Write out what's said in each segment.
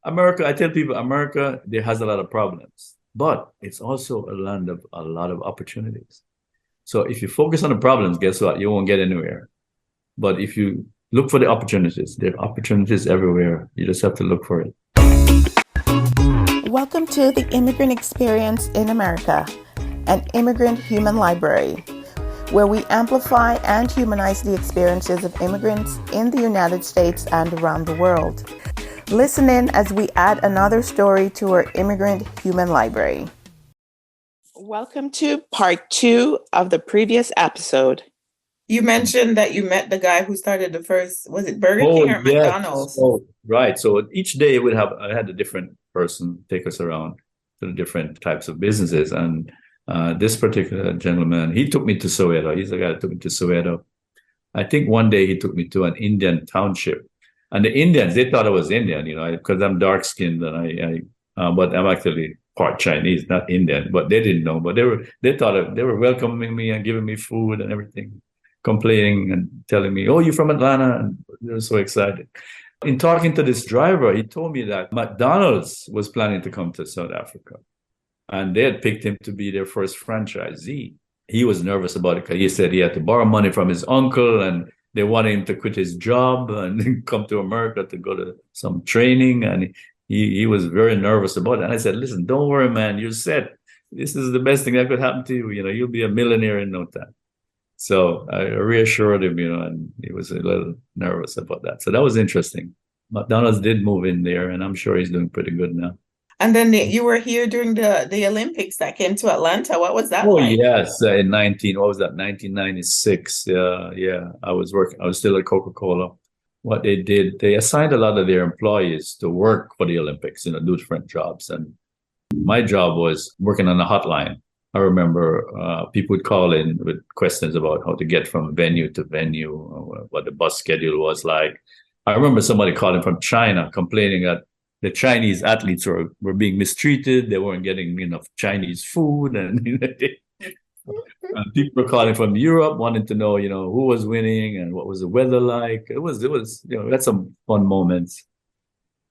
America, I tell people, America, there has a lot of problems, but it's also a land of a lot of opportunities. So if you focus on the problems, guess what? You won't get anywhere. But if you look for the opportunities, there are opportunities everywhere. You just have to look for it. Welcome to the Immigrant Experience in America, an immigrant human library, where we amplify and humanize the experiences of immigrants in the United States and around the world. Listen in as we add another story to our immigrant human library. Welcome to part 2 of the previous episode. You mentioned that you met the guy who started the first, was it Burger Oh, King or yes. McDonald's? Oh, right. So each day I had a different person take us around to the different types of businesses. And this particular gentleman, he took me to Soweto. He's the guy that took me to Soweto. I think one day he took me to an Indian township. And the Indians, they thought I was Indian, because I'm dark skinned and but I'm actually part Chinese, not Indian. But they didn't know. But they were welcoming me and giving me food and everything, complaining and telling me, "Oh, you're from Atlanta," and they were so excited. In talking to this driver, he told me that McDonald's was planning to come to South Africa, and they had picked him to be their first franchisee. He was nervous about it because he said he had to borrow money from his uncle, and they wanted him to quit his job and come to America to go to some training, and he was very nervous about it. And I said, "Listen, don't worry, man. You're set. This is the best thing that could happen to you. You'll be a millionaire in no time." So I reassured him, and he was a little nervous about that. So that was interesting. McDonald's did move in there, and I'm sure he's doing pretty good now. And then you were here during the Olympics that came to Atlanta. What was that Oh like? yes, in 1996. Yeah, I was working. I was still at Coca-Cola. What they did, they assigned a lot of their employees to work for the Olympics, do different jobs. And my job was working on the hotline. I remember people would call in with questions about how to get from venue to venue, or what the bus schedule was like. I remember somebody calling from China complaining that the Chinese athletes were being mistreated. They weren't getting enough Chinese food, and people were calling from Europe wanting to know, who was winning and what was the weather like. It was, that's some fun moments.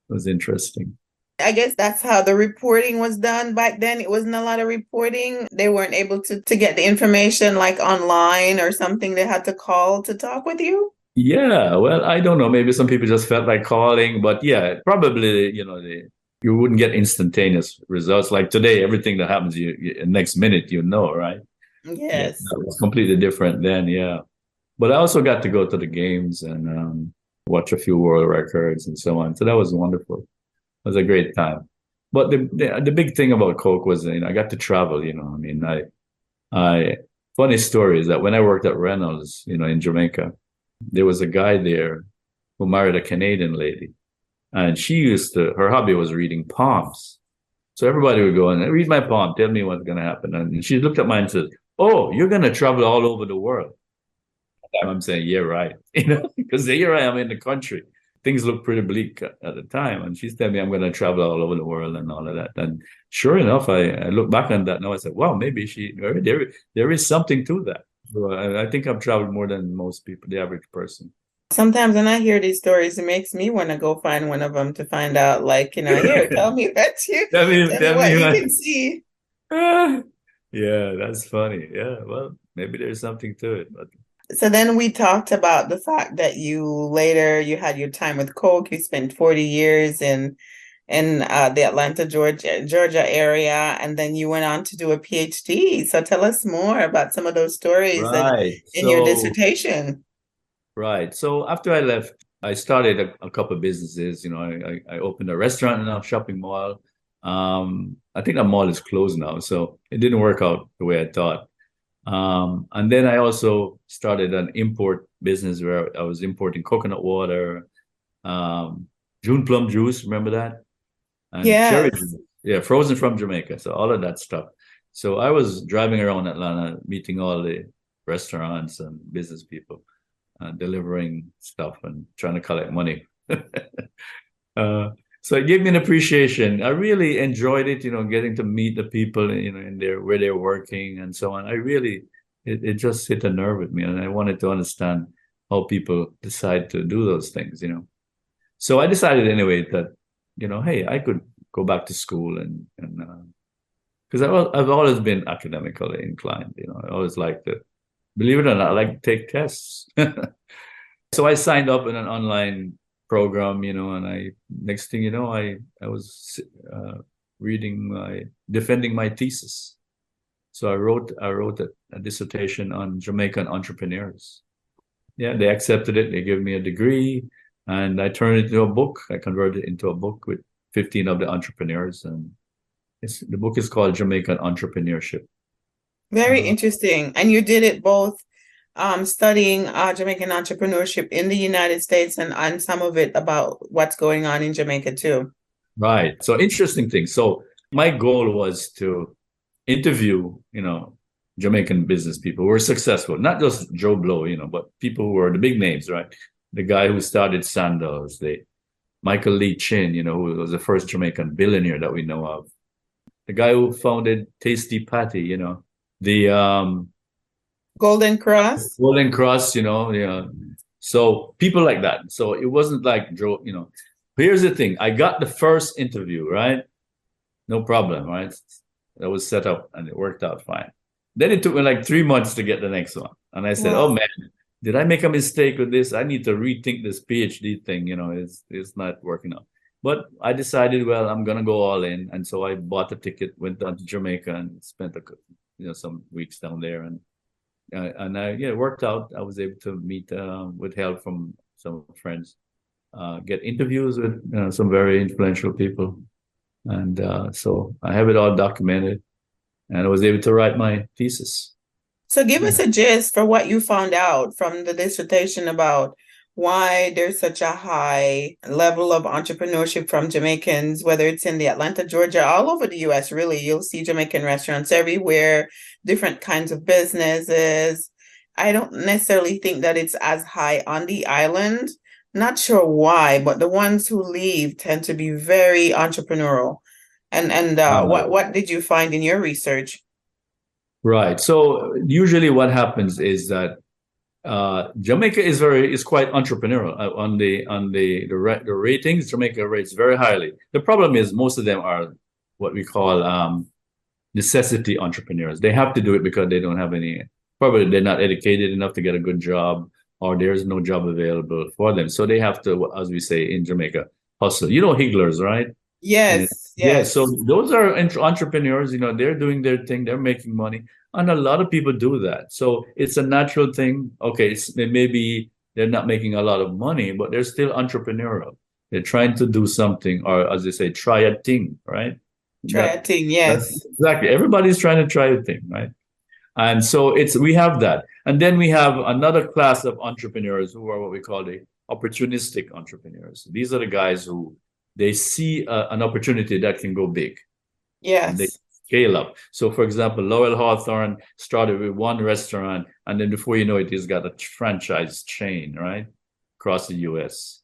It was interesting. I guess that's how the reporting was done back then. It wasn't a lot of reporting. They weren't able to get the information like online or something. They had to call to talk with you. Yeah, well, I don't know. Maybe some people just felt like calling, but yeah, probably, you wouldn't get instantaneous results. Like today, everything that happens, next minute, right? But Yes. that was completely different then, yeah. But I also got to go to the games and watch a few world records and so on. So that was wonderful. It was a great time. But the big thing about Coke was, I got to travel. I mean, I funny story is that when I worked at Reynolds, in Jamaica, there was a guy there who married a Canadian lady, and her hobby was reading palms. So everybody would go and read my palm, tell me what's going to happen. And she looked at mine and says, "Oh, you're going to travel all over the world." I'm saying, "Yeah, right." Because here I am in the country. Things look pretty bleak at the time. And she's telling me I'm going to travel all over the world and all of that. And sure enough, I look back on that now. I said, wow, maybe there is something to that. So I think I've traveled more than most people, the average person. Sometimes when I hear these stories, it makes me want to go find one of them to find out, like, here, tell me tell me Tell what me, you man. can see. Yeah, that's funny. Yeah, well, maybe there's something to it. But So then we talked about the fact that you had your time with Coke. You spent 40 years in the Atlanta, Georgia area, and then you went on to do a PhD. So tell us more about some of those stories and right. in your So dissertation. right. So after I left, I started a couple of businesses. I opened a restaurant in a shopping mall. I think that mall is closed now, so it didn't work out the way I thought. And then I also started an import business where I was importing coconut water, um, June plum juice, remember that? And cherry Yes. juice, yeah, frozen from Jamaica. So all of that stuff. So I was driving around Atlanta, meeting all the restaurants and business people, delivering stuff and trying to collect money. So it gave me an appreciation. I really enjoyed it, getting to meet the people, in their where they're working and so on. It just hit a nerve with me, and I wanted to understand how people decide to do those things. So I decided anyway that hey, I could go back to school and because I've always been academically inclined. I always liked to, believe it or not, I like to take tests. So I signed up in an online program, and next thing you know, I was defending my thesis. So I wrote a dissertation on Jamaican entrepreneurs. Yeah, they accepted it. They gave me a degree, and I turned it into a book. I converted it into a book with 15 of the entrepreneurs, and the book is called Jamaican Entrepreneurship. Very interesting. And you did it both studying Jamaican entrepreneurship in the United States and some of it about what's going on in Jamaica too. Right. So interesting thing. So my goal was to interview, Jamaican business people who were successful, not just Joe Blow, but people who were the big names, right? The guy who started Sandals, the Michael Lee Chin, who was the first Jamaican billionaire that we know of. The guy who founded Tasty Patty, the Golden Cross. Golden Cross, yeah. So people like that. So it wasn't like Joe, Here's the thing. I got the first interview, right? No problem, right? That was set up and it worked out fine. Then it took me like 3 months to get the next one. And I said, Wow. oh man, did I make a mistake with this? I need to rethink this PhD thing, it's not working out. But I decided, well, I'm gonna go all in. And so I bought a ticket, went down to Jamaica and spent some weeks down there and it worked out. I was able to meet with help from some friends, get interviews with some very influential people. And so I have it all documented, and I was able to write my thesis. So give us a gist for what you found out from the dissertation about why there's such a high level of entrepreneurship from Jamaicans, whether it's in the Atlanta, Georgia, all over the US, really. You'll see Jamaican restaurants everywhere, different kinds of businesses. I don't necessarily think that it's as high on the island. Not sure why, but the ones who leave tend to be very entrepreneurial. And what did you find in your research? Right. So usually what happens is that Jamaica is quite entrepreneurial on the ratings. Jamaica rates very highly. The problem is most of them are what we call necessity entrepreneurs. They have to do it because they don't have probably they're not educated enough to get a good job, or there's no job available for them. So they have to, as we say in Jamaica, hustle. Higglers, right? Yes. Yeah. So those are entrepreneurs, they're doing their thing, they're making money. And a lot of people do that. So it's a natural thing. Okay, maybe they're not making a lot of money, but they're still entrepreneurial. They're trying to do something, or as they say, try a thing, right? Try a thing, yes. Exactly. Everybody's trying to try a thing, right? And so we have that. And then we have another class of entrepreneurs who are what we call the opportunistic entrepreneurs. These are the guys who they see an opportunity that can go big. Yes. And they scale up. So, for example, Lowell Hawthorne started with one restaurant, and then before you know it, he's got a franchise chain, right? Across the US.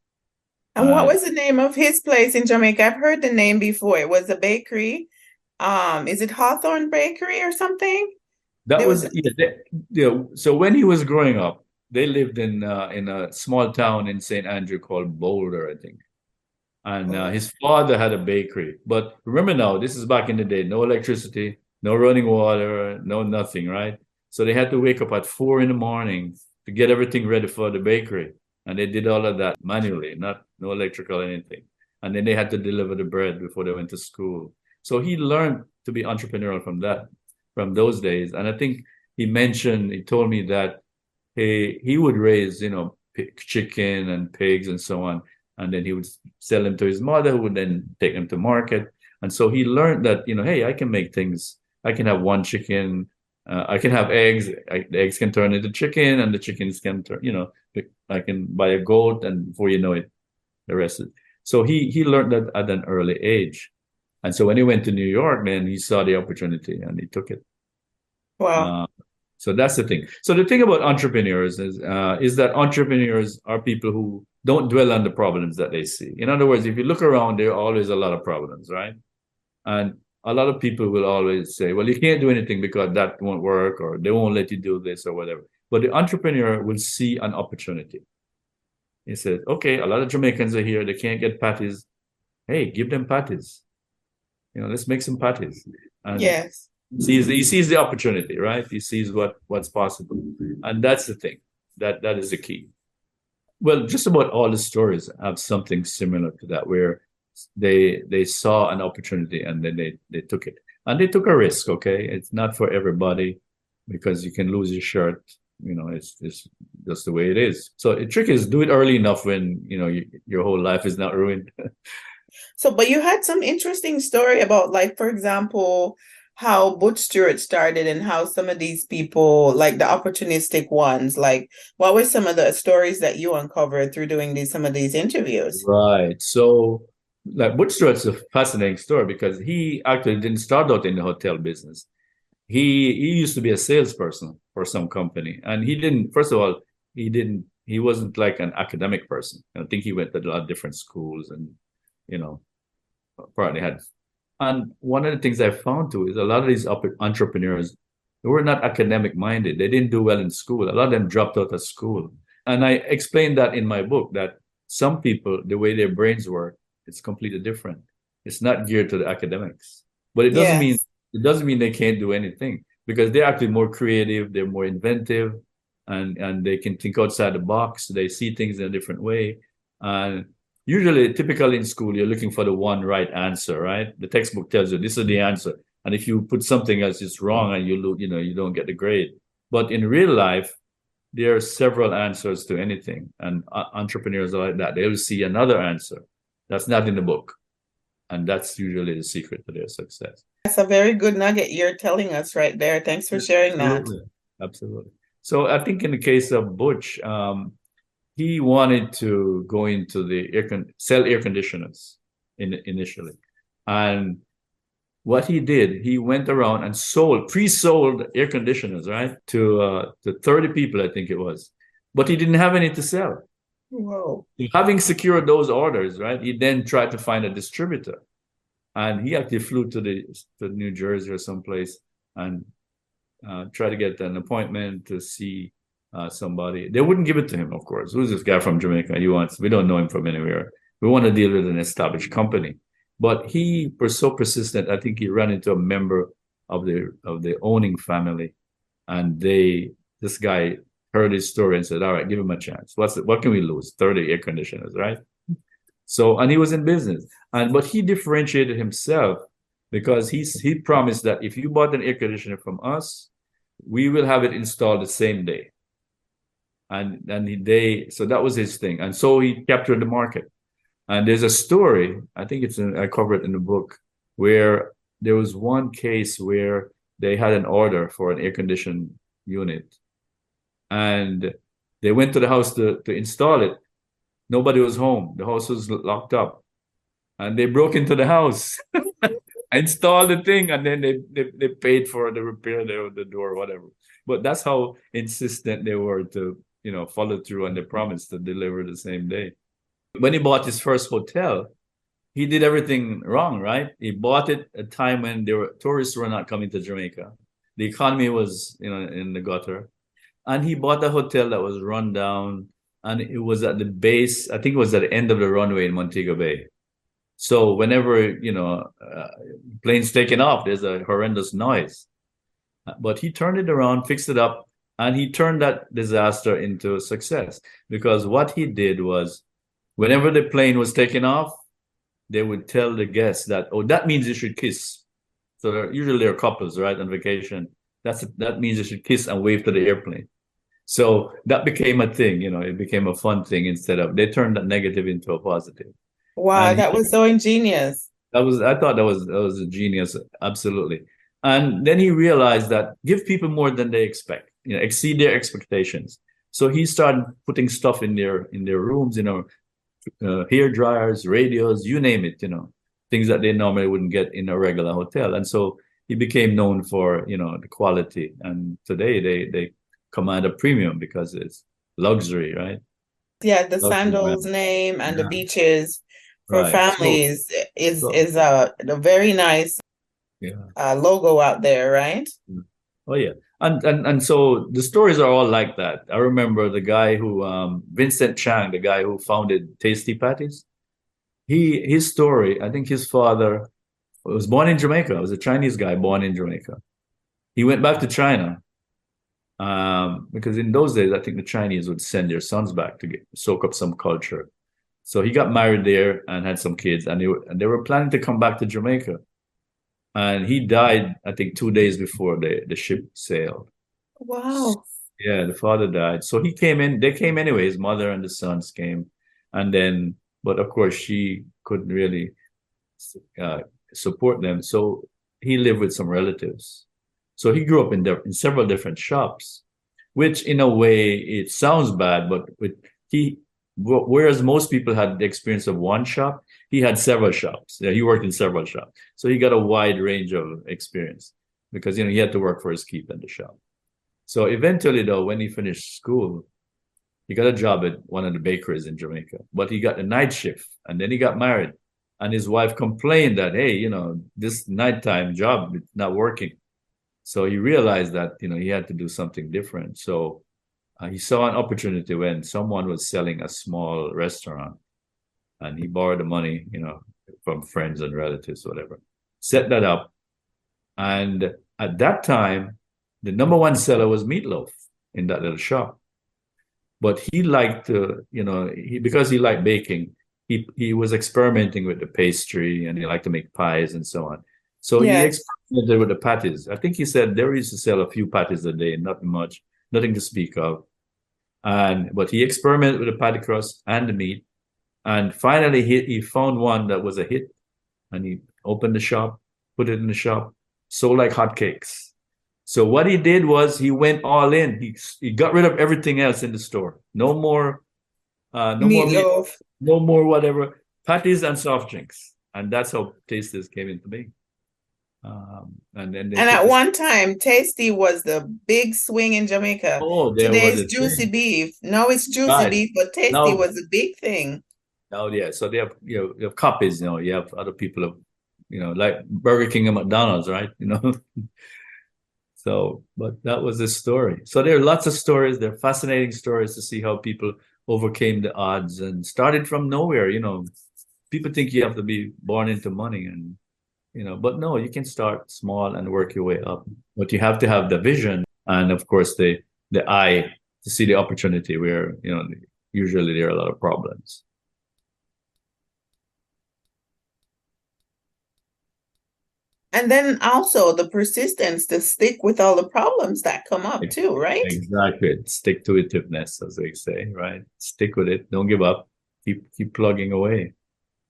And what was the name of his place in Jamaica? I've heard the name before. It was a bakery. Is it Hawthorne Bakery or something? So when he was growing up, they lived in a small town in St. Andrew called Boulder, I think. And his father had a bakery. But remember now, this is back in the day, no electricity, no running water, no nothing, right? So they had to wake up at 4 a.m. to get everything ready for the bakery. And they did all of that manually, no electrical anything. And then they had to deliver the bread before they went to school. So he learned to be entrepreneurial from those days. And I think he told me that he would raise, chicken and pigs and so on. And then he would sell them to his mother, who would then take them to market. And so he learned that, hey, I can make things. I can have one chicken. I can have eggs. The eggs can turn into chicken, and the chickens can turn, I can buy a goat, and before you know it, the rest is. So he learned that at an early age. And so when he went to New York, then he saw the opportunity and he took it. Wow. So that's the thing. So the thing about entrepreneurs is that entrepreneurs are people who don't dwell on the problems that they see. In other words, if you look around, there are always a lot of problems, right? And a lot of people will always say, well, you can't do anything because that won't work, or they won't let you do this or whatever. But the entrepreneur will see an opportunity. He says, okay, a lot of Jamaicans are here. They can't get patties. hey, give them patties. Let's make some patties. And Yes. he sees the opportunity, right? He sees what's possible. And that's the thing. That is the key. Well, just about all the stories have something similar to that, where they saw an opportunity and then they took it. And they took a risk, okay? It's not for everybody because you can lose your shirt. It's just the way it is. So the trick is do it early enough when, your whole life is not ruined. So, but you had some interesting story about, like, for example, how Butch Stewart started and how some of these people, like the opportunistic ones, like what were some of the stories that you uncovered through doing some of these interviews? Right. So, like Butch Stewart's a fascinating story because he actually didn't start out in the hotel business. He used to be a salesperson for some company, and he didn't. First of all, he wasn't like an academic person. I think he went to a lot of different schools, and you know, probably had. And one of the things I found too is a lot of these entrepreneurs, they were not academic minded. They didn't do well in school. A lot of them dropped out of school, and I explained that in my book that some people, the way their brains work, it's completely different. It's not geared to the academics, but Yes. it doesn't mean they can't do anything because they're actually more creative, they're more inventive, and they can think outside the box. They see things in a different way. And usually, typically in school, you're looking for the one right answer, right? The textbook tells you this is the answer, and if you put something else, it's wrong, and you don't get the grade. But in real life, there are several answers to anything, and entrepreneurs are like that. They will see another answer that's not in the book, and that's usually the secret to their success. That's a very good nugget you're telling us right there. Thanks for sharing that. Absolutely, absolutely. So I think in the case of Butch, he wanted to go into the sell air conditioners initially, and what he did, he went around and pre-sold air conditioners, right, to 30 people, I think it was, but he didn't have any to sell. Whoa. Having secured those orders, right, he then tried to find a distributor, and he actually flew to New Jersey or someplace and tried to get an appointment to see somebody. They wouldn't give it to him, of course. Who's this guy from Jamaica? We don't know him from anywhere. We want to deal with an established company. But he was so persistent. I think he ran into a member of the owning family, and this guy heard his story and said, "All right, give him a chance. What can we lose? 30 air conditioners, right?" So, and he was in business, but he differentiated himself because he promised that if you bought an air conditioner from us, we will have it installed the same day. So that was his thing, and so he captured the market. And there's a story, I think I cover it in the book, where there was one case where they had an order for an air conditioned unit, and they went to the house to install it. Nobody was home. The house was locked up, and they broke into the house, installed the thing, and then they paid for the repair of the door, whatever. But that's how insistent they were to follow through on the promise to deliver the same day. When he bought his first hotel, he did everything wrong, right? He bought it at a time when tourists were not coming to Jamaica. The economy was, in the gutter. And he bought a hotel that was run down, and it was at the base, I think it was at the end of the runway in Montego Bay. So whenever, planes taking off, there's a horrendous noise. But he turned it around, fixed it up, and he turned that disaster into a success. Because what he did was, whenever the plane was taking off, they would tell the guests that, oh, that means you should kiss. So usually they're couples, right, on vacation. That means you should kiss and wave to the airplane. So that became a thing, it became a fun thing they turned that negative into a positive. Wow, that was so ingenious. I thought that was a genius, absolutely. And then he realized that give people more than they expect, exceed their expectations. So he started putting stuff in their rooms, hair dryers, radios, you name it, things that they normally wouldn't get in a regular hotel. And so he became known for, the quality. And today they command a premium because it's luxury, right? Yeah, the Luxury Sandals brand. name and the Yeah. beaches for Right. families is a very nice logo out there, right? Oh yeah. And so the stories are all like that. I remember the guy who Vincent Chang, the guy who founded Tasty Patties. his story, I think his father was born in Jamaica. It was a Chinese guy born in Jamaica. He went back to China because in those days, I think the Chinese would send their sons back to soak up some culture. So he got married there and had some kids, and they were planning to come back to Jamaica. And he died, I think, 2 days before the ship sailed. Wow. Yeah, the father died. So he came in, they came anyway, his mother and the sons came. And then, but of course, she couldn't really support them. So he lived with some relatives. So he grew up in several different shops, which in a way it sounds bad, but whereas most people had the experience of one shop, he had several shops. Yeah, he worked in several shops. So he got a wide range of experience because he had to work for his keep in the shop. So eventually, though, when he finished school, he got a job at one of the bakeries in Jamaica, but he got a night shift, and then he got married. And his wife complained that, hey, this nighttime job is not working. So he realized that, he had to do something different. So he saw an opportunity when someone was selling a small restaurant, and he borrowed the money, from friends and relatives, whatever, set that up. And at that time, the number one seller was meatloaf in that little shop. But he liked to, because he liked baking, he was experimenting with the pastry, and he liked to make pies and so on. So he experimented with the patties. I think he said they used to sell a few patties a day, not much, nothing to speak of. But he experimented with the patty crust and the meat. And finally, he found one that was a hit. And he opened the shop, put it in the shop, sold like hotcakes. So what he did was he went all in. He got rid of everything else in the store. No more meatloaf. No more whatever, patties and soft drinks. And that's how Tasties came into being. And at one time, Tasty was the big swing in Jamaica. Oh, today's Juicy Beef. Now it's Juicy Beef, but Tasty was the big thing. Oh yeah, so they have you have copies. You have other people like Burger King and McDonald's, right? So, but that was the story. So there are lots of stories. They're fascinating stories to see how people overcame the odds and started from nowhere. People think you have to be born into money, and but no, you can start small and work your way up. But you have to have the vision and, of course, the eye to see the opportunity where usually there are a lot of problems. And then also the persistence to stick with all the problems that come up too, right? Exactly. Stick to itiveness, as they say, right? Stick with it. Don't give up. Keep plugging away.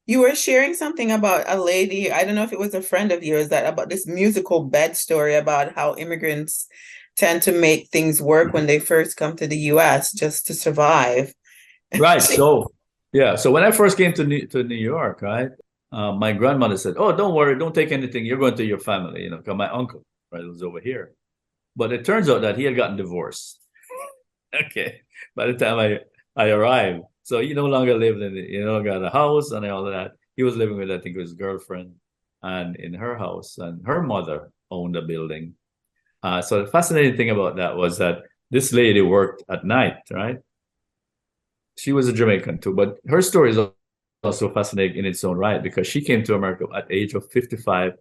You were sharing something about a lady, I don't know if it was a friend of yours, about this musical bed story about how immigrants tend to make things work when they first come to the US just to survive. Right. So, yeah. So when I first came to New York, right? My grandmother said, "Oh, don't worry, don't take anything. You're going to your family, because my uncle, right, was over here." But it turns out that he had gotten divorced. Okay, by the time I arrived, so he no longer lived he no longer had a house and all of that. He was living with, I think, his girlfriend, and in her house, and her mother owned a building. So the fascinating thing about that was that this lady worked at night, right? She was a Jamaican too, but her story is also fascinating in its own right, because she came to America at the age of 55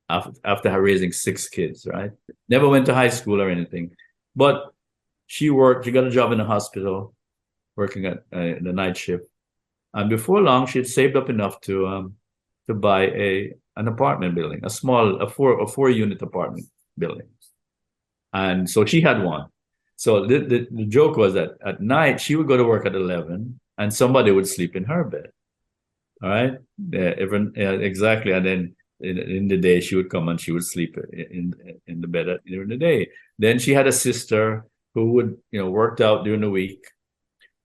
after her raising 6 kids, right? Never went to high school or anything, but she got a job in a hospital working at the night shift, and before long she had saved up enough to buy an apartment building, a 4-unit apartment building. And so she had one. So the joke was that at night she would go to work at 11 and somebody would sleep in her bed. All right. Exactly. And then in the day she would come and she would sleep in the bed during the day. Then she had a sister who would, worked out during the week.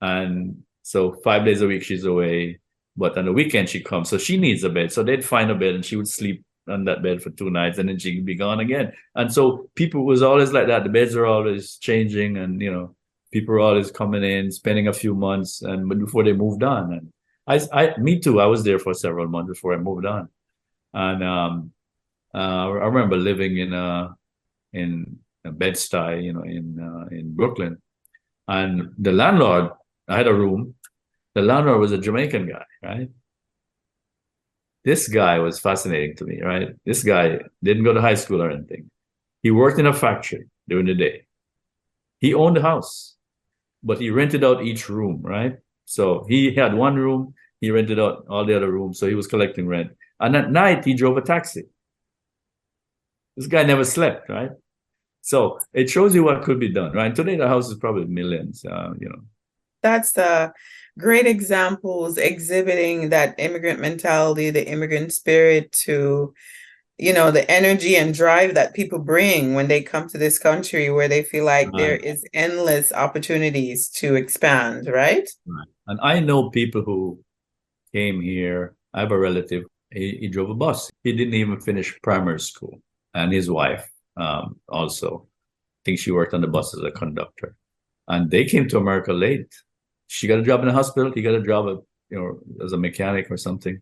And so 5 days a week she's away, but on the weekend she comes. So she needs a bed. So they'd find a bed and she would sleep on that bed for 2 nights and then she'd be gone again. And so people was always like that. The beds are always changing, and people are always coming in, spending a few months and before they moved on. And me too. I was there for several months before I moved on, and I remember living in Bed-Stuy, in Brooklyn, and the landlord. I had a room. The landlord was a Jamaican guy, right? This guy was fascinating to me, right? This guy didn't go to high school or anything. He worked in a factory during the day. He owned a house, but he rented out each room, right? So he had one room, he rented out all the other rooms, so he was collecting rent. And at night, he drove a taxi. This guy never slept, right? So it shows you what could be done, right? Today, the house is probably millions, That's great examples exhibiting that immigrant mentality, the immigrant spirit to, the energy and drive that people bring when they come to this country where they feel like there Right. is endless opportunities to expand, right? Right. And I know people who came here. I have a relative, he drove a bus. He didn't even finish primary school. And his wife also, I think she worked on the bus as a conductor. And they came to America late. She got a job in the hospital. He got a job as a mechanic or something.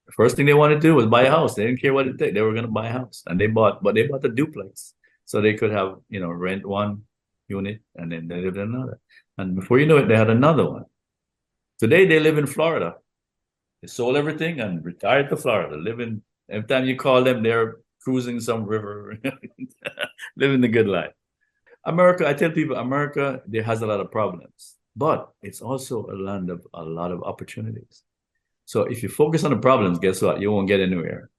The first thing they wanted to do was buy a house. They didn't care what it took. They were going to buy a house. And they bought a duplex. So they could have, rent one unit and then they lived in another. And before you know it, they had another one. Today they live in Florida. They sold everything and retired to Florida. Every time you call them, they're cruising some river, living the good life. America, I tell people, America, there has a lot of problems, but it's also a land of a lot of opportunities. So if you focus on the problems, guess what? You won't get anywhere.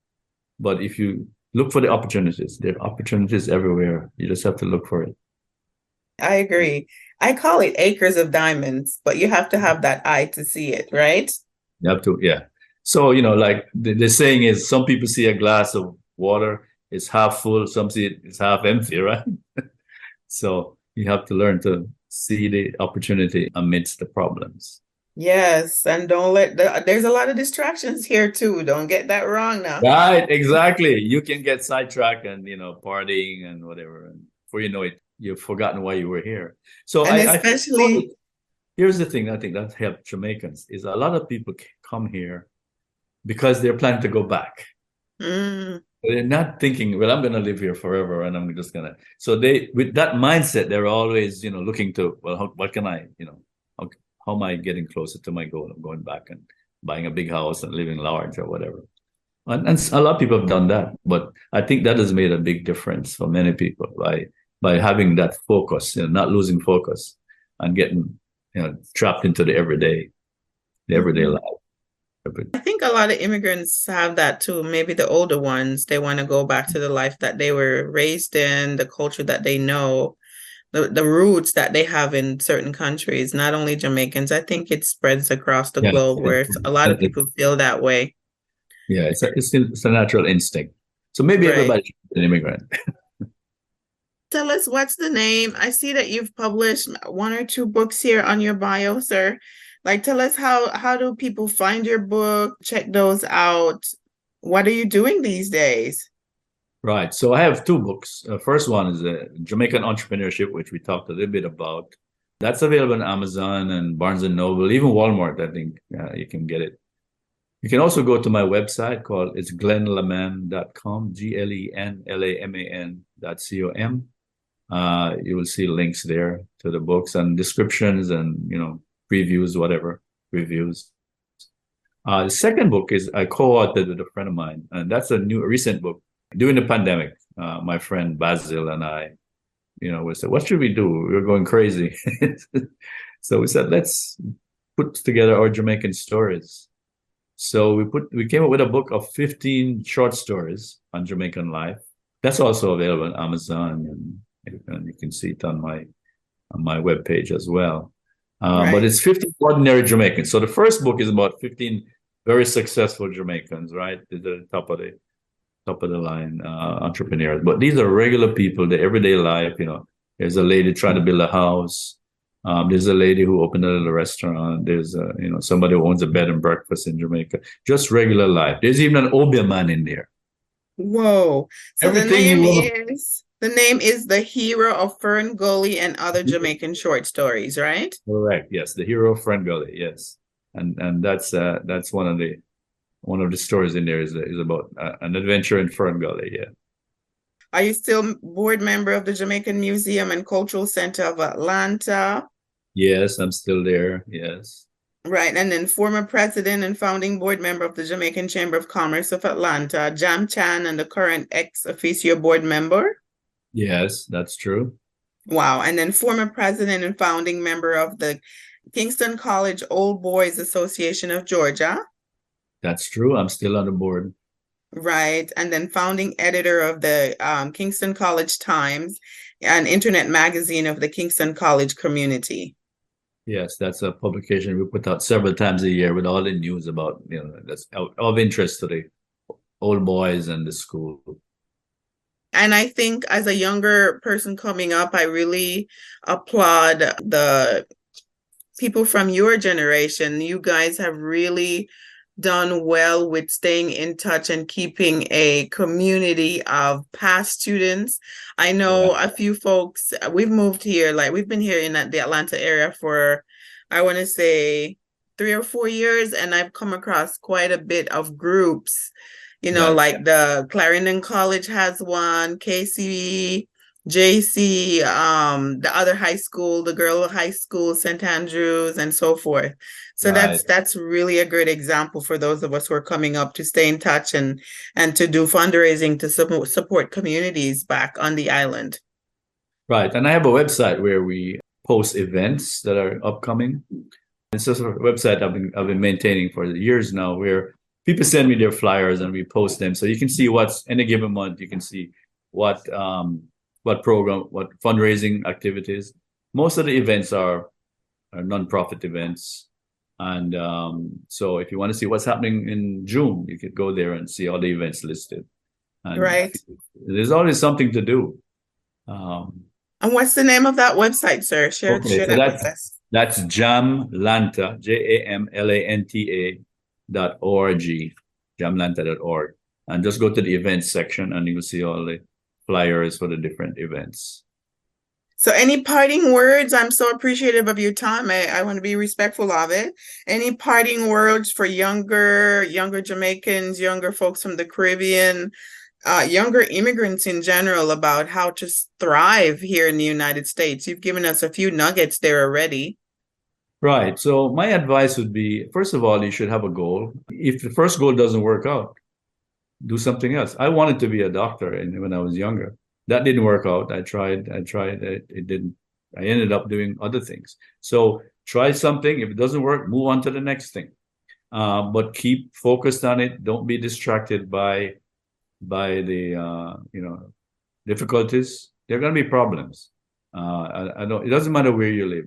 But if you look for the opportunities, there are opportunities everywhere. You just have to look for it. I agree. I call it acres of diamonds, but you have to have that eye to see it, right? You have to, yeah. So, like the saying is, some people see a glass of water, it's half full, some see it's half empty, right? So you have to learn to see the opportunity amidst the problems. Yes, and don't there's a lot of distractions here too. Don't get that wrong now. Right, exactly. You can get sidetracked and, partying and whatever. And before you know it, you've forgotten why you were here. So And especially, here's the thing I think that helped Jamaicans is a lot of people come here because they're planning to go back. They're not thinking, well, I'm going to live here forever and I'm just going to. So with that mindset, they're always, looking to, well, what can I, how am I getting closer to my goal of going back and buying a big house and living large or whatever. And a lot of people have done that, but I think that has made a big difference for many people by having that focus, not losing focus and getting, trapped into the everyday life. I think a lot of immigrants have that too. Maybe the older ones, they want to go back to the life that they were raised in, the culture that they know, the roots that they have in certain countries, not only Jamaicans. I think it spreads across the globe where a lot of people feel that way. Yeah, it's a natural instinct. So maybe everybody's an immigrant. Tell us, what's the name? I see that you've published 1 or 2 books here on your bio, sir. Like, tell us how do people find your book, check those out? What are you doing these days? Right. So I have 2 books. First one is Jamaican Entrepreneurship, which we talked a little bit about. That's available on Amazon and Barnes and Noble, even Walmart. I think you can get it. You can also go to my website it's glenlaman.com, GLENLAMAN.com. You will see links there to the books and descriptions and previews, whatever reviews. The second book is I co-authored with a friend of mine, and that's a recent book. During the pandemic, my friend Basil and I, we said, what should we do? We were going crazy. So we said, let's put together our Jamaican stories. So we came up with a book of 15 short stories on Jamaican life. That's also available on Amazon, and you can see it on my webpage as well. But it's 15 ordinary Jamaicans. So the first book is about 15 very successful Jamaicans, right? They're the top of the line entrepreneurs. But these are regular people, the everyday life. There's a lady trying to build a house. There's a lady who opened a little restaurant. There's somebody who owns a bed and breakfast in Jamaica. Just regular life. There's even an Obia man in there. Whoa! So the name is The Hero of Fern Gully and Other Jamaican Short Stories, right? Correct. Yes, The Hero of Fern Gully. Yes, and that's one of the stories in there is about an adventure in Fern Gully. Yeah. Are you still board member of the Jamaican Museum and Cultural Center of Atlanta? Yes, I'm still there. Yes. Right. And then former president and founding board member of the Jamaican Chamber of Commerce of Atlanta, Jam Chan, and the current ex officio board member. Yes, that's true. Wow. And then former president and founding member of the Kingston College Old Boys Association of Georgia. That's true. I'm still on the board. Right. And then founding editor of the Kingston College Times, an internet magazine of the Kingston College community. Yes, that's a publication we put out several times a year with all the news about, that's of interest to the old boys and the school. And I think as a younger person coming up, I really applaud the people from your generation. You guys have really done well with staying in touch and keeping a community of past students. I know a few folks, we've moved here, like we've been here in the Atlanta area for, I want to say 3 or 4 years, and I've come across quite a bit of groups, like the Clarendon College has one, KC, JC, the other high school, the girl high school, St. Andrews, and so forth. So that's really a great example for those of us who are coming up to stay in touch and to do fundraising to support communities back on the island. Right. And I have a website where we post events that are upcoming. It's just a website I've been maintaining for years now, where people send me their flyers and we post them. So you can see what's in a given month. You can see what program, what fundraising activities. Most of the events are nonprofit events. And so if you want to see what's happening in June, you could go there and see all the events listed. And right. There's always something to do. And what's the name of that website, sir? Share that with us. That's Jamlanta, JAMLANTA.org, jamlanta.org. And just go to the events section and you'll see all the flyers for the different events. So any parting words? I'm so appreciative of your time. I want to be respectful of it. Any parting words for younger Jamaicans, younger folks from the Caribbean, younger immigrants in general about how to thrive here in the United States? You've given us a few nuggets there already. Right. So my advice would be, first of all, you should have a goal. If the first goal doesn't work out, do something else. I wanted to be a doctor when I was younger. That didn't work out. I tried. It didn't. I ended up doing other things. So try something. If it doesn't work, move on to the next thing. But keep focused on it. Don't be distracted by the difficulties. There are going to be problems. I don't. It doesn't matter where you live.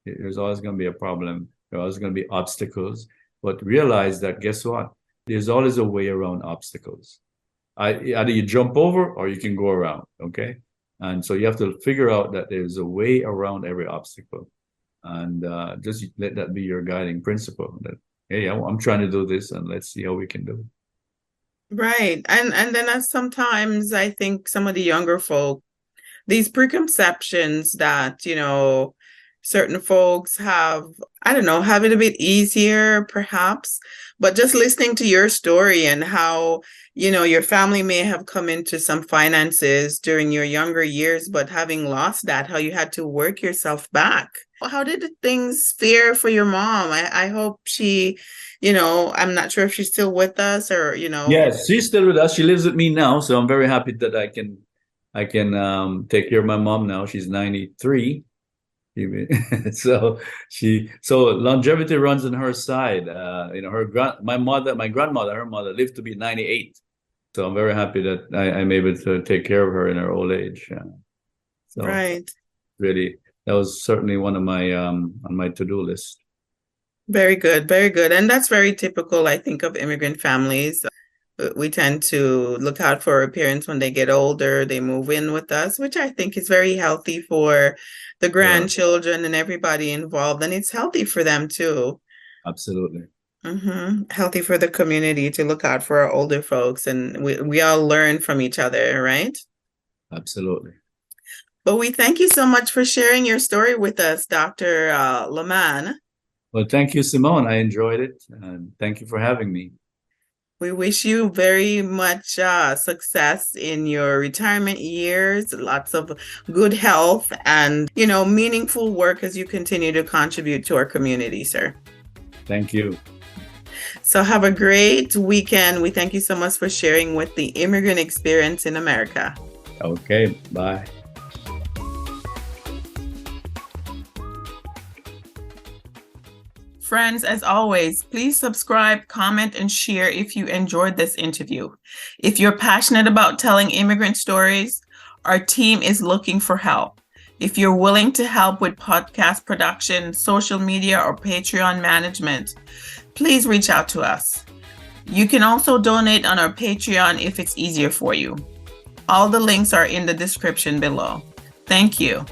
There's always going to be a problem. There's always going to be obstacles. But realize that, guess what? There's always a way around obstacles. Either you jump over or you can go around, okay? And so you have to figure out that there's a way around every obstacle. And just let that be your guiding principle. That, hey, I'm trying to do this, and let's see how we can do it. Right. And then sometimes I think some of the younger folk, these preconceptions that, certain folks have it a bit easier perhaps, but just listening to your story and how, your family may have come into some finances during your younger years, but having lost that, how you had to work yourself back. How did things fare for your mom? I hope she, I'm not sure if she's still with us or, Yes, she's still with us. She lives with me now. So I'm very happy that I can take care of my mom now. She's 93. So longevity runs on her side. My grandmother, her mother lived to be 98. So I'm very happy that I'm able to take care of her in her old age. So right. Really, that was certainly one of my on my to-do list. Very good, very good. And that's very typical, I think, of immigrant families. We tend to look out for our parents when they get older, they move in with us, which I think is very healthy for the grandchildren and everybody involved. And it's healthy for them too. Absolutely. Healthy for the community to look out for our older folks. And we all learn from each other, right? Absolutely. But we thank you so much for sharing your story with us, Dr. Laman. Well, thank you, Simone. I enjoyed it. And thank you for having me. We wish you very much success in your retirement years, lots of good health and, meaningful work as you continue to contribute to our community, sir. Thank you. So have a great weekend. We thank you so much for sharing with the immigrant experience in America. Okay, bye. Friends, as always, please subscribe, comment, and share if you enjoyed this interview. If you're passionate about telling immigrant stories, our team is looking for help. If you're willing to help with podcast production, social media, or Patreon management, please reach out to us. You can also donate on our Patreon if it's easier for you. All the links are in the description below. Thank you.